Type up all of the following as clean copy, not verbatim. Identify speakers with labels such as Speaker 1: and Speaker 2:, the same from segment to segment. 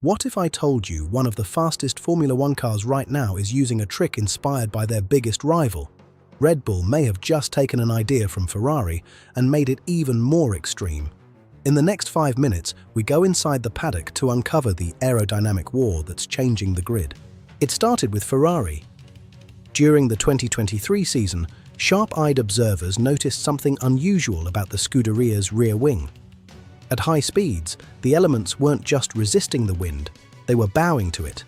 Speaker 1: What if I told you one of the fastest Formula One cars right now is using a trick inspired by their biggest rival? Red Bull may have just taken an idea from Ferrari and made it even more extreme. In the next 5 minutes, we go inside the paddock to uncover the aerodynamic war that's changing the grid. It started with Ferrari. During the 2023 season, sharp-eyed observers noticed something unusual about the Scuderia's rear wing. At high speeds, the elements weren't just resisting the wind, they were bowing to it.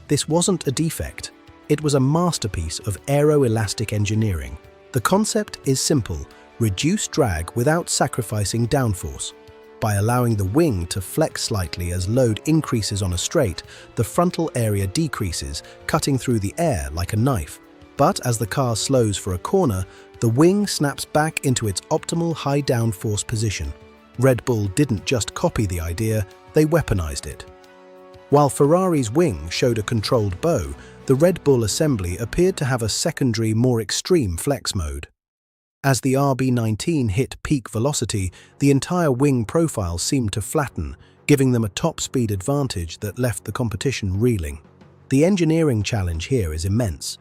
Speaker 1: This wasn't a defect, it was a masterpiece of aeroelastic engineering. The concept is simple: reduce drag without sacrificing downforce. By allowing the wing to flex slightly as load increases on a straight, the frontal area decreases, cutting through the air like a knife. But as the car slows for a corner, the wing snaps back into its optimal high downforce position. Red Bull didn't just copy the idea, they weaponized it. While Ferrari's wing showed a controlled bow, the Red Bull assembly appeared to have a secondary, more extreme flex mode. As the RB19 hit peak velocity, the entire wing profile seemed to flatten, giving them a top-speed advantage that left the competition reeling. The engineering challenge here is immense.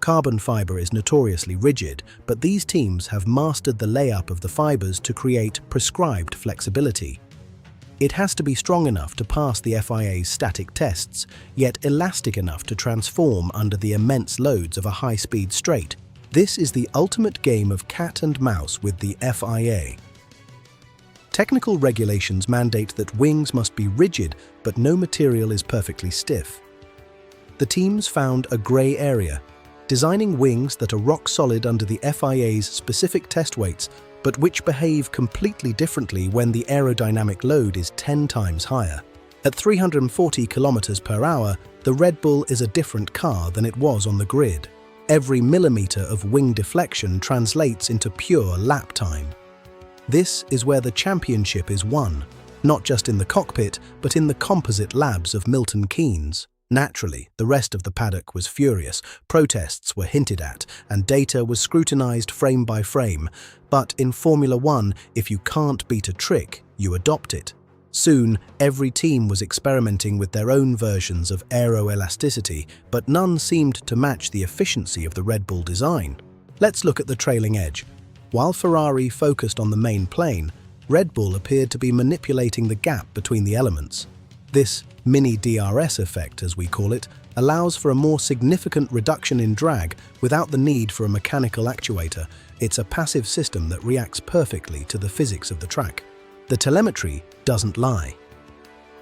Speaker 1: Carbon fiber is notoriously rigid, but these teams have mastered the layup of the fibers to create prescribed flexibility. It has to be strong enough to pass the FIA's static tests, yet elastic enough to transform under the immense loads of a high-speed straight. This is the ultimate game of cat and mouse with the FIA. Technical regulations mandate that wings must be rigid, but no material is perfectly stiff. The teams found a grey area, designing wings that are rock solid under the FIA's specific test weights, but which behave completely differently when the aerodynamic load is 10 times higher. At 340 km/h, the Red Bull is a different car than it was on the grid. Every millimeter of wing deflection translates into pure lap time. This is where the championship is won, not just in the cockpit, but in the composite labs of Milton Keynes. Naturally, the rest of the paddock was furious, protests were hinted at, and data was scrutinized frame by frame. But in Formula One, if you can't beat a trick, you adopt it. Soon, every team was experimenting with their own versions of aeroelasticity, but none seemed to match the efficiency of the Red Bull design. Let's look at the trailing edge. While Ferrari focused on the main plane, Red Bull appeared to be manipulating the gap between the elements. This mini DRS effect, as we call it, allows for a more significant reduction in drag without the need for a mechanical actuator. It's a passive system that reacts perfectly to the physics of the track. The telemetry doesn't lie.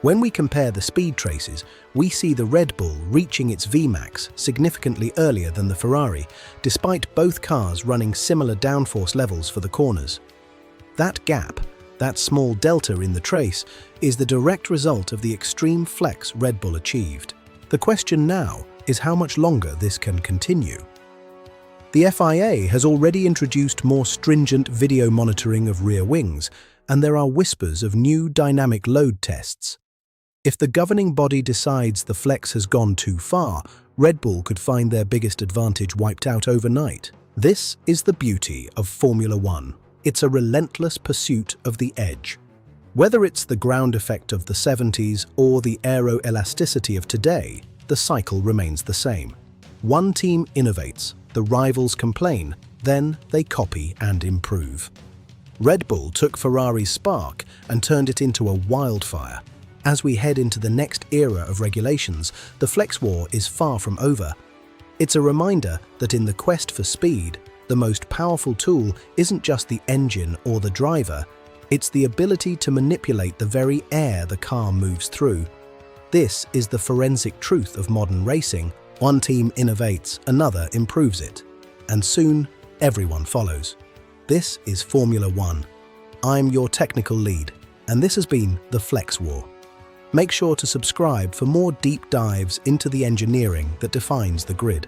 Speaker 1: When we compare the speed traces, we see the Red Bull reaching its Vmax significantly earlier than the Ferrari, despite both cars running similar downforce levels for the corners. That gap, that small delta in the trace, is the direct result of the extreme flex Red Bull achieved. The question now is how much longer this can continue. The FIA has already introduced more stringent video monitoring of rear wings, and there are whispers of new dynamic load tests. If the governing body decides the flex has gone too far, Red Bull could find their biggest advantage wiped out overnight. This is the beauty of Formula One. It's a relentless pursuit of the edge. Whether it's the ground effect of the 70s or the aeroelasticity of today, the cycle remains the same. One team innovates, the rivals complain, then they copy and improve. Red Bull took Ferrari's spark and turned it into a wildfire. As we head into the next era of regulations, the flex war is far from over. It's a reminder that in the quest for speed, the most powerful tool isn't just the engine or the driver, it's the ability to manipulate the very air the car moves through. This is the forensic truth of modern racing. One team innovates, another improves it. And soon, everyone follows. This is Formula One. I'm your technical lead, and this has been the Flex War. Make sure to subscribe for more deep dives into the engineering that defines the grid.